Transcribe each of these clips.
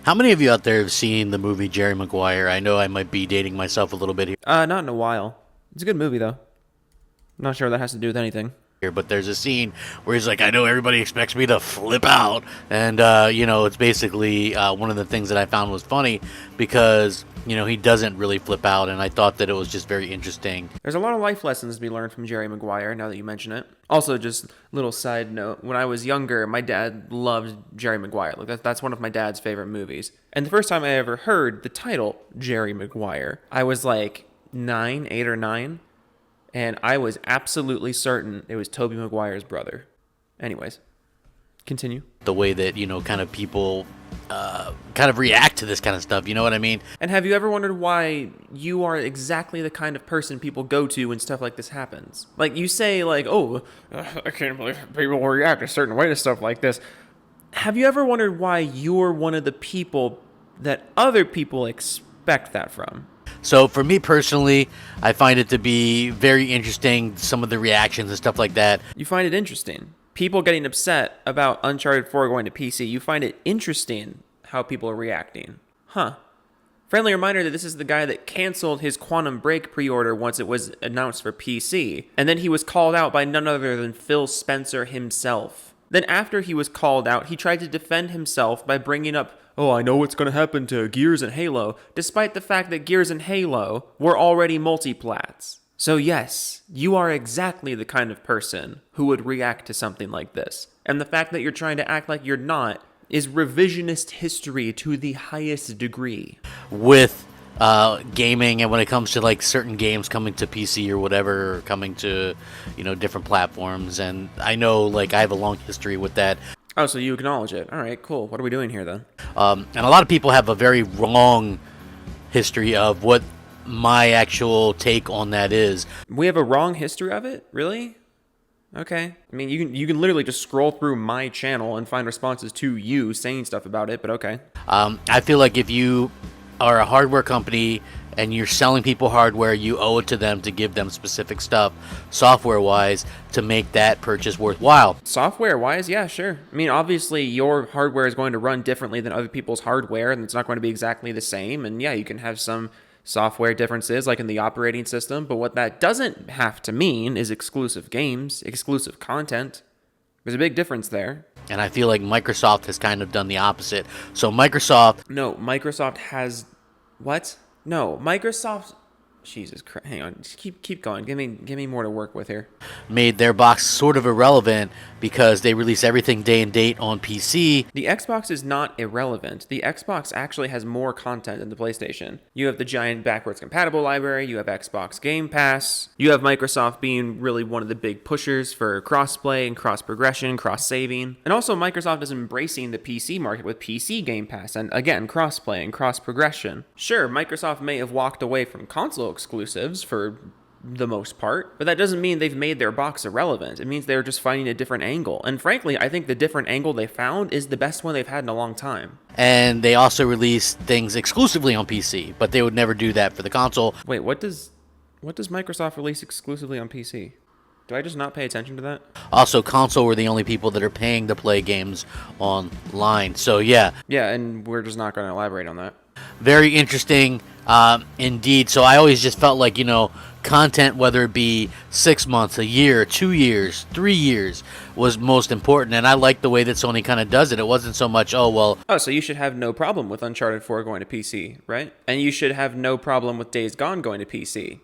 How many of you out there have seen the movie Jerry Maguire? I know I might be dating myself a little bit Not in a while. It's a good movie though. I'm not sure what that has to do with anything. here, but there's a scene where he's like, I know everybody expects me to flip out. And, it's basically one of the things that I found was funny because, he doesn't really flip out. And I thought that it was just very interesting. There's a lot of life lessons to be learned from Jerry Maguire, now that you mention it. Also, just little side note, when I was younger, my dad loved Jerry Maguire. Like that's one of my dad's favorite movies. And the first time I ever heard the title, Jerry Maguire, I was like 8 or 9, and I was absolutely certain it was Tobey Maguire's brother. Anyways, continue. The way that, kind of people kind of react to this kind of stuff. You know what I mean? And have you ever wondered why you are exactly the kind of person people go to when stuff like this happens? Like you say, like, oh, I can't believe people react a certain way to stuff like this. Have you ever wondered why you're one of the people that other people expect that from? So for me personally, I find it to be very interesting, some of the reactions and stuff like that. You find it interesting. People getting upset about Uncharted 4 going to PC. You find it interesting how people are reacting. Huh. Friendly reminder that this is the guy that canceled his Quantum Break pre-order once it was announced for PC. And then he was called out by none other than Phil Spencer himself. Then after he was called out, he tried to defend himself by bringing up, oh, I know what's going to happen to Gears and Halo, despite the fact that Gears and Halo were already multiplats. So yes, you are exactly the kind of person who would react to something like this. And the fact that you're trying to act like you're not is revisionist history to the highest degree. With gaming, and when it comes to like certain games coming to PC or whatever, or coming to, different platforms. And I know like I have a long history with that. Oh, so you acknowledge it. All right, cool. What are we doing here then? And a lot of people have a very wrong history of what my actual take on that is. We have a wrong history of it? Really? Okay. I mean, you can literally just scroll through my channel and find responses to you saying stuff about it, but okay. I feel like if you are a hardware company and you're selling people hardware, you owe it to them to give them specific stuff, software-wise, to make that purchase worthwhile. Software-wise, yeah, sure. I mean, obviously, your hardware is going to run differently than other people's hardware, and it's not going to be exactly the same. And yeah, you can have some software differences, like in the operating system, but what that doesn't have to mean is exclusive games, exclusive content. There's a big difference there. And I feel like Microsoft has kind of done the opposite. So Microsoft... No, Microsoft has... What? No, Microsoft... Jesus Christ, hang on, just keep going. Give me more to work with here. Made their box sort of irrelevant because they release everything day and date on PC. The Xbox is not irrelevant. The Xbox actually has more content than the PlayStation. You have the giant backwards compatible library, you have Xbox Game Pass, you have Microsoft being really one of the big pushers for cross-play and cross-progression, cross-saving. And also Microsoft is embracing the PC market with PC Game Pass and, again, cross-play and cross-progression. Sure, Microsoft may have walked away from console exclusives for the most part, but that doesn't mean they've made their box irrelevant. It means they're just finding a different angle. And frankly, I think the different angle they found is the best one they've had in a long time. And they also release things exclusively on PC, but they would never do that for the console. Wait, what does Microsoft release exclusively on PC? Do I just not pay attention to that? Also, console were the only people that are paying to play games online. So yeah. Yeah, and we're just not going to elaborate on that. Very interesting indeed. So I always just felt like, content, whether it be 6 months, a year, 2 years, 3 years, was most important. And I like the way that Sony kind of does it. It wasn't so much, oh, so you should have no problem with Uncharted 4 going to PC, right? And you should have no problem with Days Gone going to PC.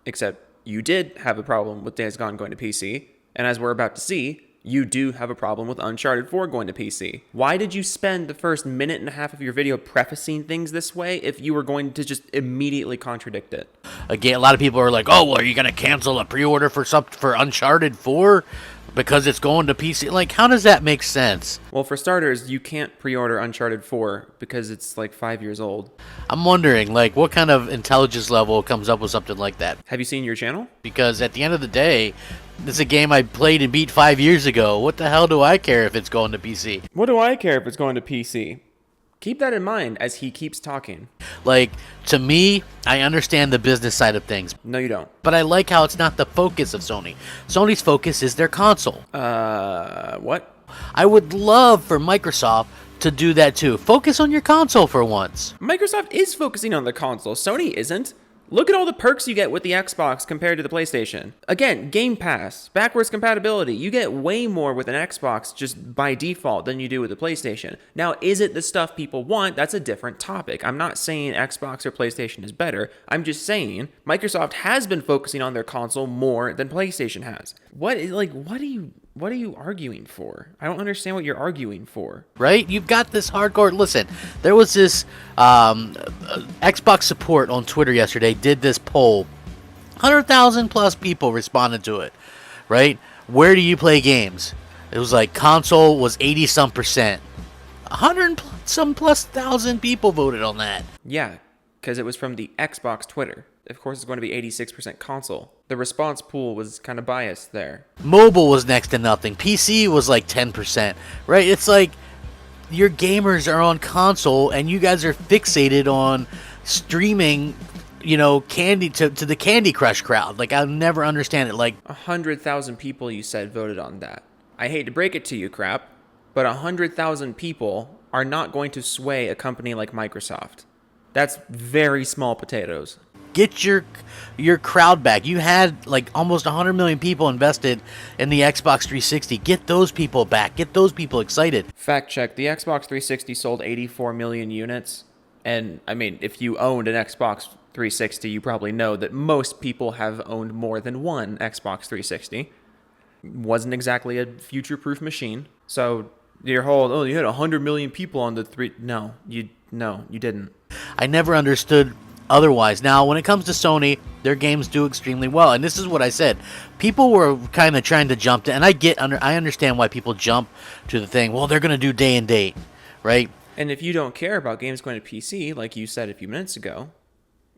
Except you did have a problem with Days Gone going to PC. And as we're about to see, you do have a problem with Uncharted 4 going to PC. Why did you spend the first minute and a half of your video prefacing things this way if you were going to just immediately contradict it? Again, a lot of people are like, oh, well, are you going to cancel a pre-order for Uncharted 4 because it's going to PC? Like, how does that make sense? Well, for starters, you can't pre-order Uncharted 4 because it's like 5 years old. I'm wondering, like, what kind of intelligence level comes up with something like that? Have you seen your channel? Because at the end of the day, this is a game I played and beat 5 years ago. What the hell do I care if it's going to PC? What do I care if it's going to PC? Keep that in mind as he keeps talking. Like, to me, I understand the business side of things. No, you don't. But I like how it's not the focus of Sony. Sony's focus is their console. What? I would love for Microsoft to do that too. Focus on your console for once. Microsoft is focusing on the console. Sony isn't. Look at all the perks you get with the Xbox compared to the PlayStation. Again, Game Pass, backwards compatibility. You get way more with an Xbox just by default than you do with the PlayStation. Now, is it the stuff people want? That's a different topic. I'm not saying Xbox or PlayStation is better. I'm just saying Microsoft has been focusing on their console more than PlayStation has. What are you arguing for? I don't understand what you're arguing for. Right? You've got this hardcore. Listen, there was this Xbox support on Twitter yesterday did this poll. 100,000 plus people responded to it. Right? Where do you play games? It was like console was 80 some percent. 100 some plus thousand people voted on that. Yeah, because it was from the Xbox Twitter. Of course, it's going to be 86% console. The response pool was kind of biased there. Mobile was next to nothing. PC was like 10%, right? It's like your gamers are on console and you guys are fixated on streaming, candy to the Candy Crush crowd. Like, I'll never understand it. Like 100,000 people, you said, voted on that. I hate to break it to you, Crap, but 100,000 people are not going to sway a company like Microsoft. That's very small potatoes. Get your crowd back. You had like almost 100 million people invested in the Xbox 360. Get those people back. Get those people excited. Fact check. The Xbox 360 sold 84 million units. And, I mean, if you owned an Xbox 360, you probably know that most people have owned more than one Xbox 360. Wasn't exactly a future-proof machine. So, your whole, you had 100 million people on the No, you didn't. I never understood otherwise. Now, when it comes to Sony, their games do extremely well, and this is what I said. People were kind of trying to jump to, and I understand why people jump to the thing. Well, they're going to do day and date, right? And if you don't care about games going to PC, like you said a few minutes ago,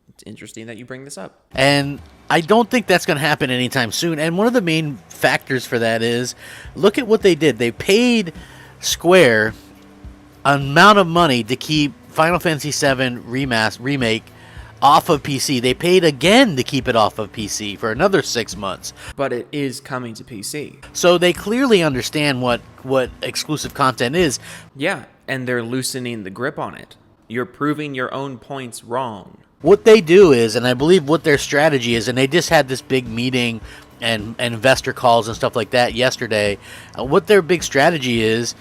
it's interesting that you bring this up. And I don't think that's going to happen anytime soon. And one of the main factors for that is, look at what they did. They paid Square an amount of money to keep Final Fantasy VII remake off of PC. They paid again to keep it off of PC for another 6 months. But it is coming to PC. So they clearly understand what exclusive content is. Yeah, and they're loosening the grip on it. You're proving your own points wrong. What they do is, and I believe what their strategy is, and they just had this big meeting and investor calls and stuff like that yesterday. What their big strategy is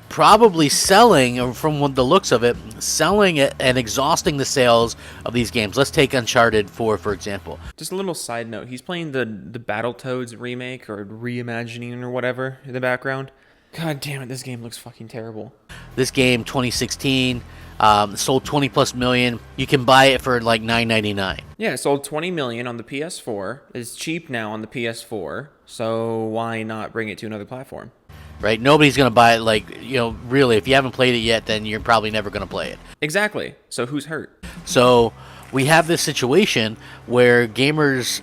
probably selling, or from the looks of it, selling it and exhausting the sales of these games. Let's take Uncharted 4, for example. Just a little side note. He's playing the Battletoads remake or reimagining or whatever in the background. God damn it, this game looks fucking terrible. This game, 2016, sold 20 plus million. You can buy it for like $9.99. Yeah, it sold 20 million on the PS4. It's cheap now on the PS4, so why not bring it to another platform? Right? Nobody's going to buy it, really, if you haven't played it yet, then you're probably never going to play it. Exactly. So who's hurt? So we have this situation where gamers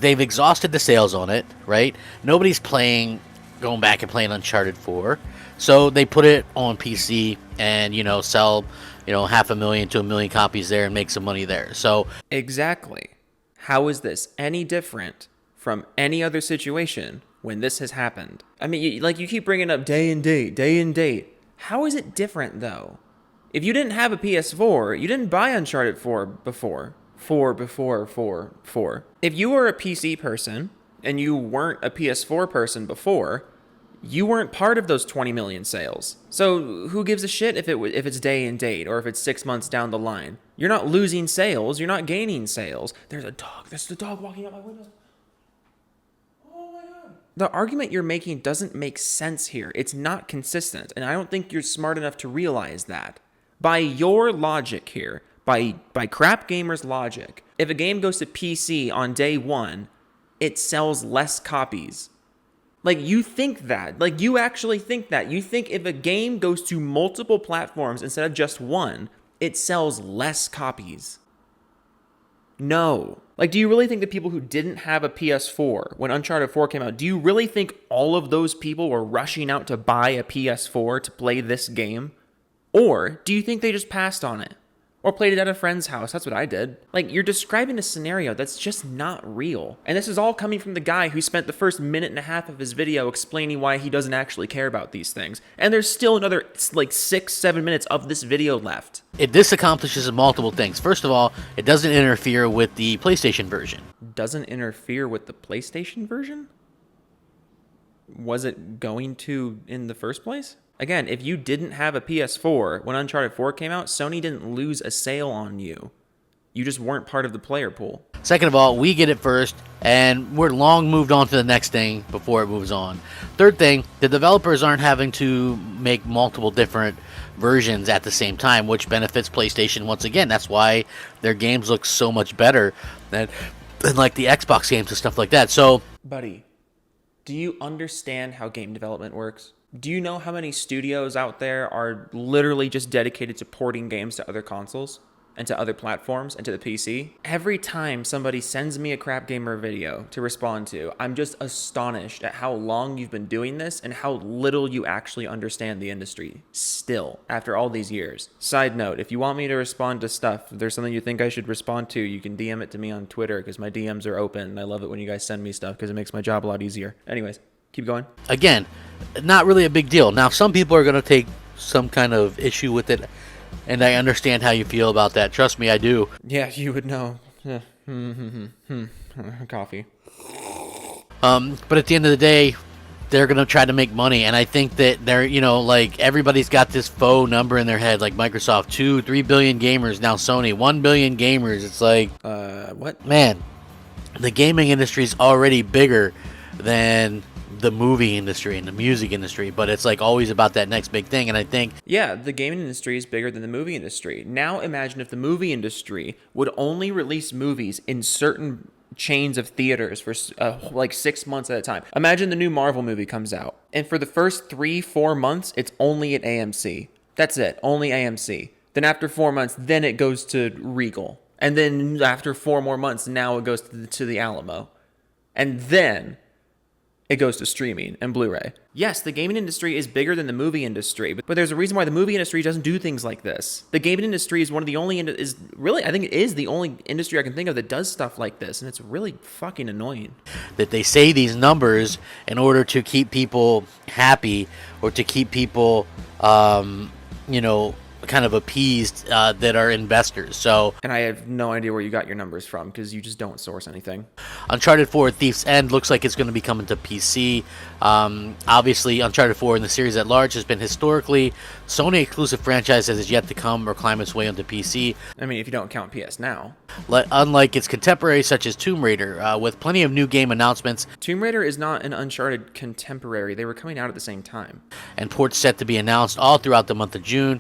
they've exhausted the sales on it, right? Nobody's going back and playing Uncharted 4. So they put it on PC and, sell, 500,000 to 1 million copies there and make some money there. So exactly. How is this any different from any other situation when this has happened? I mean, you keep bringing up day and date. How is it different, though? If you didn't have a PS4, you didn't buy Uncharted 4 before. If you were a PC person and you weren't a PS4 person before, you weren't part of those 20 million sales. So who gives a shit if it's day and date or if it's 6 months down the line? You're not losing sales. You're not gaining sales. There's a dog. There's the dog walking out my window. The argument you're making doesn't make sense here. It's not consistent, and I don't think you're smart enough to realize that. By your logic here, by Crapgamer's logic, if a game goes to PC on day one, it sells less copies. You think that. You actually think that. You think if a game goes to multiple platforms instead of just one, it sells less copies. No. Do you really think the people who didn't have a PS4 when Uncharted 4 came out, do you really think all of those people were rushing out to buy a PS4 to play this game? Or do you think they just passed on it? Or played it at a friend's house. That's what I did. Like, you're describing a scenario that's just not real. And this is all coming from the guy who spent the first minute and a half of his video explaining why he doesn't actually care about these things. And there's still another, like, 6-7 minutes of this video left. This accomplishes multiple things. First of all, it doesn't interfere with the PlayStation version. Doesn't interfere with the PlayStation version? Was it going to in the first place? Again, if you didn't have a PS4 when Uncharted 4 came out, Sony didn't lose a sale on you. You just weren't part of the player pool. Second of all, we get it first, and we're long moved on to the next thing before it moves on. Third thing, the developers aren't having to make multiple different versions at the same time, which benefits PlayStation once again. That's why their games look so much better than like the Xbox games and stuff like that. So, buddy, do you understand how game development works? Do you know how many studios out there are literally just dedicated to porting games to other consoles and to other platforms and to the PC? Every time somebody sends me a Crapgamer video to respond to, I'm just astonished at how long you've been doing this and how little you actually understand the industry still after all these years. Side note, if you want me to respond to stuff, if there's something you think I should respond to, you can DM it to me on Twitter because my DMs are open and I love it when you guys send me stuff because it makes my job a lot easier. Anyways, keep going. again, not really a big deal. Now, some people are going to take some kind of issue with it, and I understand how you feel about that. Trust me, I do. Yeah, you would know. Coffee. But at the end of the day, they're going to try to make money, and I think that they're, like, everybody's got this faux number in their head, like Microsoft, 2-3 billion gamers, now Sony, 1 billion gamers. It's like, what? Man, the gaming industry is already bigger than the movie industry and the music industry, but it's like always about that next big thing. And I think, yeah, the gaming industry is bigger than the movie industry. Now imagine if the movie industry would only release movies in certain chains of theaters for like 6 months at a time. Imagine the new Marvel movie comes out, and for the first 3-4 months it's only at AMC. That's it, only AMC. Then after 4 months, then it goes to Regal, and then after 4 more months, now it goes to the Alamo, and then it goes to streaming and Blu-ray. Yes, the gaming industry is bigger than the movie industry, but there's a reason why the movie industry doesn't do things like this. The gaming industry is one of the only, I think it is the only industry I can think of that does stuff like this, and it's really fucking annoying. that they say these numbers in order to keep people happy or to keep people, kind of appeased that are investors. So, And I have no idea where you got your numbers from because you just don't source anything. Uncharted 4 Thief's End looks like it's going to be coming to PC. Obviously, Uncharted 4 in the series at large has been historically Sony exclusive franchise that is yet to come or climb its way onto PC. I mean, if you don't count PS Now. Unlike its contemporaries such as Tomb Raider, with plenty of new game announcements. Tomb Raider is not an Uncharted contemporary. They were coming out at the same time. And ports set to be announced all throughout the month of June.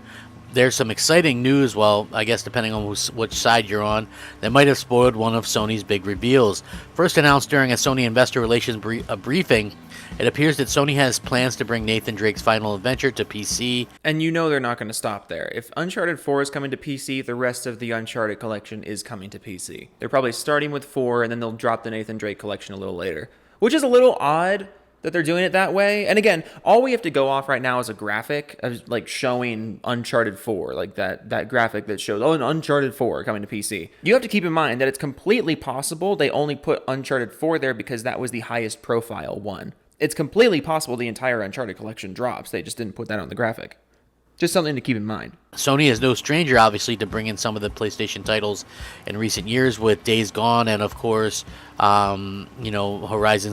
There's some exciting news, well, I guess depending on which side you're on, that might have spoiled one of Sony's big reveals. First announced during a Sony investor relations briefing, it appears that Sony has plans to bring Nathan Drake's final adventure to PC. And you know they're not going to stop there. If Uncharted 4 is coming to PC, the rest of the Uncharted collection is coming to PC. They're probably starting with 4, and then they'll drop the Nathan Drake collection a little later. Which is a little odd that they're doing it that way. And again, all we have to go off right now is a graphic of like showing Uncharted 4, like that graphic that shows, an Uncharted 4 coming to PC. You have to keep in mind that it's completely possible they only put Uncharted 4 there because that was the highest profile one. It's completely possible the entire Uncharted collection drops. They just didn't put that on the graphic. Just something to keep in mind. Sony is no stranger, obviously, to bring in some of the PlayStation titles in recent years with Days Gone and, of course, Horizon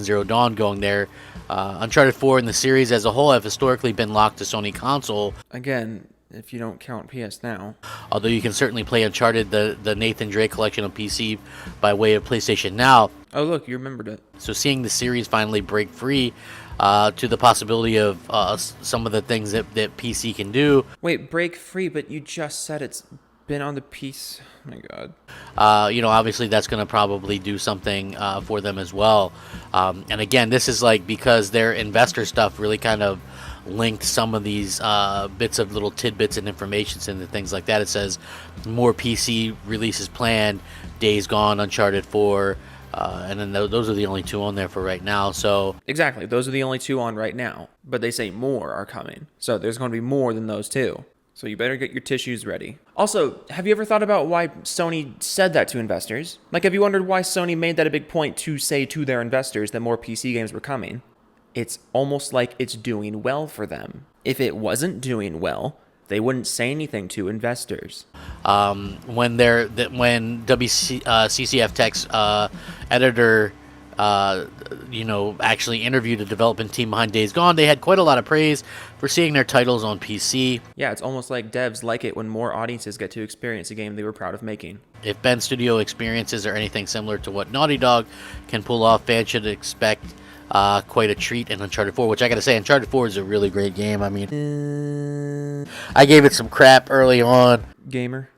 Zero Dawn going there. Uncharted 4 and the series as a whole have historically been locked to Sony console. Again, if you don't count PS Now. Although you can certainly play Uncharted, the Nathan Drake collection on PC by way of PlayStation Now. Oh, look, you remembered it. So seeing the series finally break free to the possibility of some of the things that PC can do. Wait, break free, but you just said it's been on the PC. Oh my God. Obviously that's going to probably do something for them as well. And again, this is like because their investor stuff really kind of linked some of these bits of little tidbits and information into things like that. It says more PC releases planned, Days Gone, Uncharted 4, and then those are the only two on there for right now. So exactly, those are the only two on right now. But they say more are coming, so there's going to be more than those two. So you better get your tissues ready. Also, have you ever thought about why Sony said that to investors? Like, have you wondered why Sony made that a big point to say to their investors that more PC games were coming? It's almost like it's doing well for them. If it wasn't doing well, they wouldn't say anything to investors. When CCF Tech's editor actually interviewed the development team behind Days Gone, they had quite a lot of praise for seeing their titles on PC. Yeah, it's almost like devs like it when more audiences get to experience a game they were proud of making. If Ben Studio experiences are anything similar to what Naughty Dog can pull off, fans should expect quite a treat in Uncharted 4, which I gotta say, Uncharted 4 is a really great game. I mean, I gave it some crap early on. Gamer?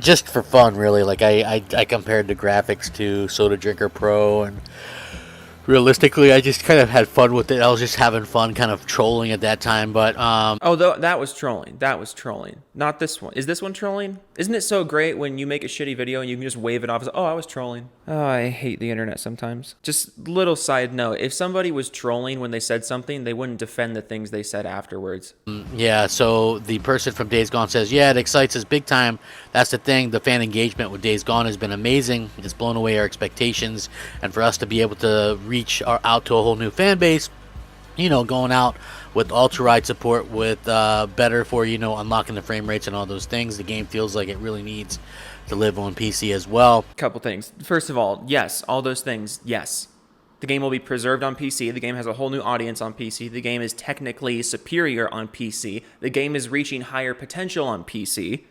Just for fun, really. Like, I compared the graphics to Soda Drinker Pro, and realistically, I just kind of had fun with it. I was just having fun kind of trolling at that time, but that was trolling. That was trolling. Not this one. Is this one trolling? Isn't it so great when you make a shitty video and you can just wave it off as, oh, I was trolling? Oh, I hate the internet sometimes. Just little side note. If somebody was trolling when they said something, they wouldn't defend the things they said afterwards. Yeah, so the person from Days Gone says, yeah, it excites us big time. That's the thing. The fan engagement with Days Gone has been amazing. It's blown away our expectations. And for us to be able to reach out to a whole new fan base, going out with ultra ride support, with better for unlocking the frame rates and all those things, the game feels like it really needs to live on PC as well. Couple things. First of all, yes, all those things, yes. The game will be preserved on PC. The game has a whole new audience on PC. The game is technically superior on PC. The game is reaching higher potential on PC.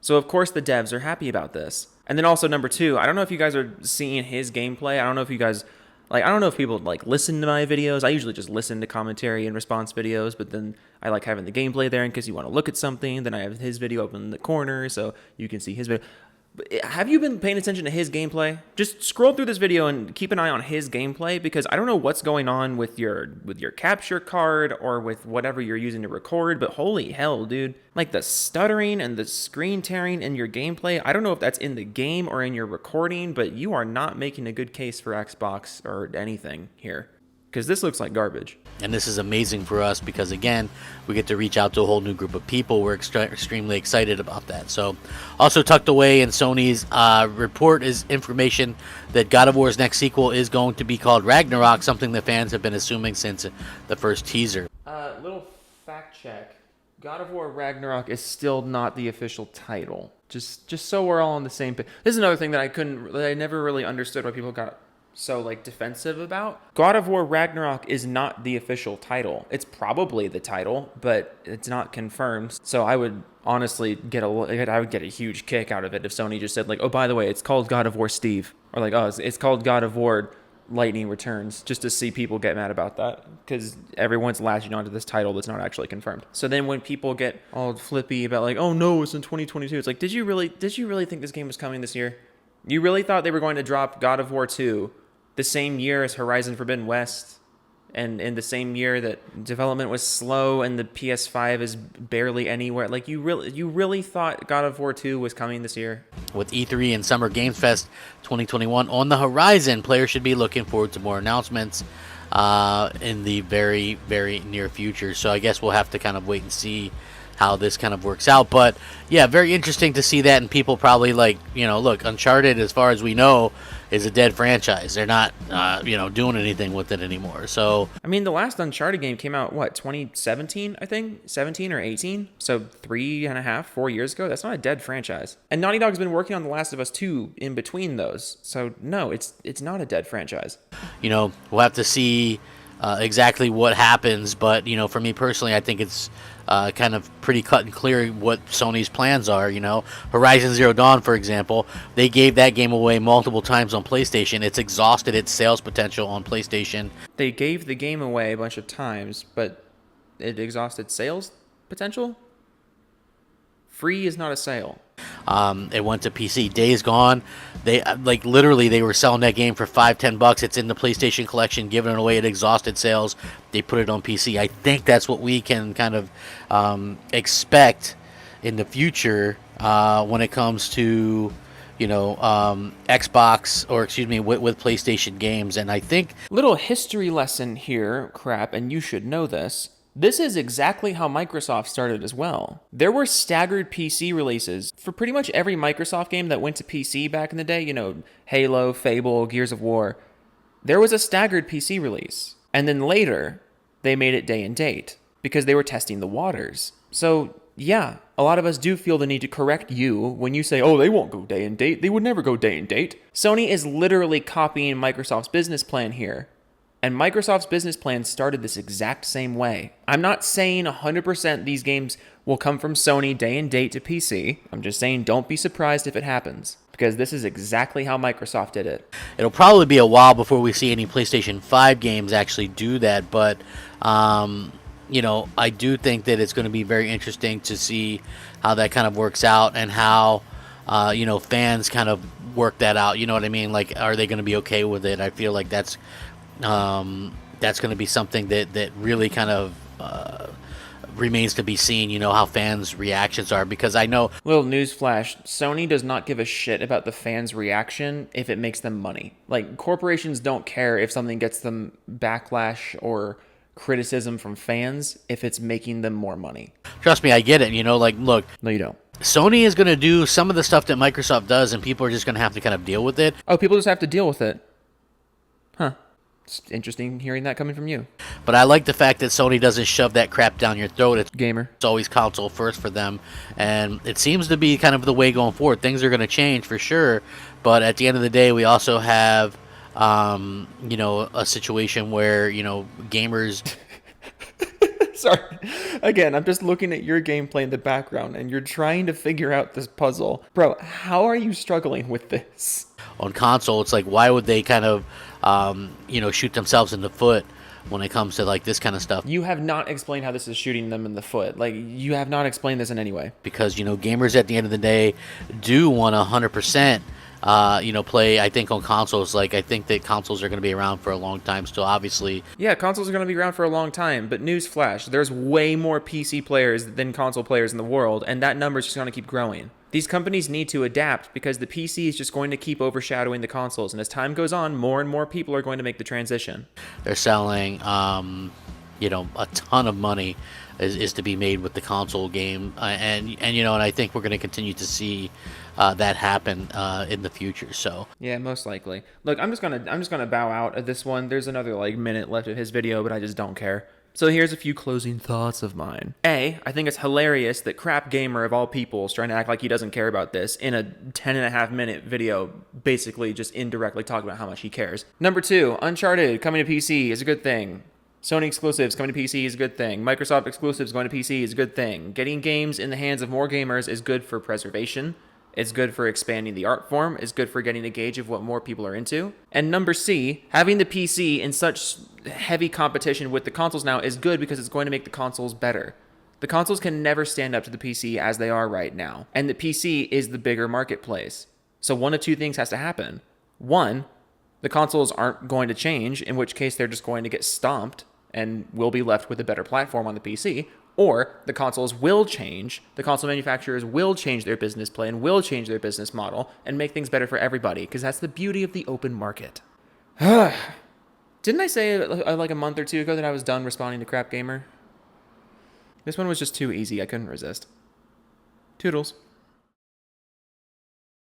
So of course the devs are happy about this. And then also number two, I don't know if you guys are seeing his gameplay. I don't know if you guys I don't know if people listen to my videos. I usually just listen to commentary and response videos, but then I like having the gameplay there in case you want to look at something. Then I have his video up in the corner so you can see his video. Have you been paying attention to his gameplay? Just scroll through this video and keep an eye on his gameplay, because I don't know what's going on with your capture card or with whatever you're using to record, but holy hell, dude. Like the stuttering and the screen tearing in your gameplay, I don't know if that's in the game or in your recording, but you are not making a good case for Xbox or anything here, because this looks like garbage. And this is amazing for us because, again, we get to reach out to a whole new group of people. We're extremely excited about that. So, also tucked away in Sony's report is information that God of War's next sequel is going to be called Ragnarok, something that fans have been assuming since the first teaser. Little fact check. God of War Ragnarok is still not the official title. Just so we're all on the same page. This is another thing that I never really understood why people got so defensive about. God of War Ragnarok is not the official title. It's probably the title, but it's not confirmed. So I would honestly get a huge kick out of it if Sony just said oh, by the way, it's called God of War Steve, or it's called God of War Lightning Returns, just to see people get mad about that, because everyone's latching onto this title that's not actually confirmed. So then when people get all flippy about oh no, it's in 2022, it's did you really think this game was coming this year? You really thought they were going to drop God of War 2 the same year as Horizon Forbidden West, and in the same year that development was slow and the PS5 is barely anywhere? You really thought God of War 2 was coming this year? With E3 and Summer Games Fest 2021 on the horizon, players should be looking forward to more announcements in the very, very near future. So I guess we'll have to kind of wait and see how this kind of works out. But yeah, very interesting to see that, and people probably look, Uncharted, as far as we know, is a dead franchise. They're not doing anything with it anymore. So I mean, the last Uncharted game came out 2017, I think, 17 or 18, so 4 years ago. That's not a dead franchise. And Naughty Dog's been working on The Last of Us 2 in between those, so no, it's not a dead franchise. We'll have to see exactly what happens, but for me personally, I think it's kind of pretty cut and clear what Sony's plans are. Horizon Zero Dawn, for example, they gave that game away multiple times on PlayStation. It's exhausted its sales potential on PlayStation. They gave the game away a bunch of times, but it exhausted sales potential? Free is not a sale. It went to PC. Days Gone, they literally they were selling that game for $5-10. It's in the PlayStation collection, giving it away at exhausted sales. They put it on PC. I think that's what we can kind of expect in the future when it comes to Xbox, or excuse me, with PlayStation games. And I think little history lesson here, crap, and you should know this. This is exactly how Microsoft started as well. There were staggered PC releases for pretty much every Microsoft game that went to PC back in the day, Halo, Fable, Gears of War. There was a staggered PC release. And then later, they made it day and date because they were testing the waters. So, yeah, a lot of us do feel the need to correct you when you say, oh, they won't go day and date. They would never go day and date. Sony is literally copying Microsoft's business plan here. And Microsoft's business plan started this exact same way. I'm not saying 100% these games will come from Sony day and date to PC. I'm just saying don't be surprised if it happens, because this is exactly how Microsoft did it. It'll probably be a while before we see any PlayStation 5 games actually do that, but I do think that it's going to be very interesting to see how that kind of works out and how fans kind of work that out. You know what I mean? Like, are they going to be okay with it? I feel like that's going to be something that really kind of remains to be seen, how fans' reactions are, because I know... Little newsflash, Sony does not give a shit about the fans' reaction if it makes them money. Like, corporations don't care if something gets them backlash or criticism from fans if it's making them more money. Trust me, I get it, look... No, you don't. Sony is going to do some of the stuff that Microsoft does, and people are just going to have to kind of deal with it. Oh, people just have to deal with it. Huh. It's interesting hearing that coming from you. But I like the fact that Sony doesn't shove that crap down your throat. Gamer. It's always console first for them. And it seems to be kind of the way going forward. Things are going to change for sure. But at the end of the day, we also have, a situation where, gamers... Sorry. Again, I'm just looking at your gameplay in the background, and you're trying to figure out this puzzle. Bro, how are you struggling with this? On console, it's like, why would they kind of, shoot themselves in the foot when it comes to, like, this kind of stuff? You have not explained how this is shooting them in the foot. Like, you have not explained this in any way. Because, gamers at the end of the day do want 100%, play, I think, on consoles. Like, I think that consoles are going to be around for a long time still, obviously. Yeah, consoles are going to be around for a long time, but newsflash, there's way more PC players than console players in the world, and that number is just going to keep growing. These companies need to adapt because the PC is just going to keep overshadowing the consoles, and as time goes on, more and more people are going to make the transition. They're selling, a ton of money is to be made with the console game, and I think we're going to continue to see that happen in the future. So yeah, most likely. Look, I'm just gonna bow out at this one. There's another minute left of his video, but I just don't care. So here's a few closing thoughts of mine. A, I think it's hilarious that Crapgamer of all people is trying to act like he doesn't care about this in a 10.5-minute video, basically just indirectly talking about how much he cares. Number 2, Uncharted coming to PC is a good thing. Sony exclusives coming to PC is a good thing. Microsoft exclusives going to PC is a good thing. Getting games in the hands of more gamers is good for preservation. It's good for expanding the art form. It's good for getting a gauge of what more people are into. And number C, having the PC in such heavy competition with the consoles now is good because it's going to make the consoles better. The consoles can never stand up to the PC as they are right now. And the PC is the bigger marketplace. So one of two things has to happen. One, the consoles aren't going to change, in which case they're just going to get stomped and we'll be left with a better platform on the PC. Or the consoles will change, the console manufacturers will change their business plan, will change their business model, and make things better for everybody, because that's the beauty of the open market. Didn't I say like a month or two ago that I was done responding to Crapgamer? This one was just too easy, I couldn't resist. Toodles.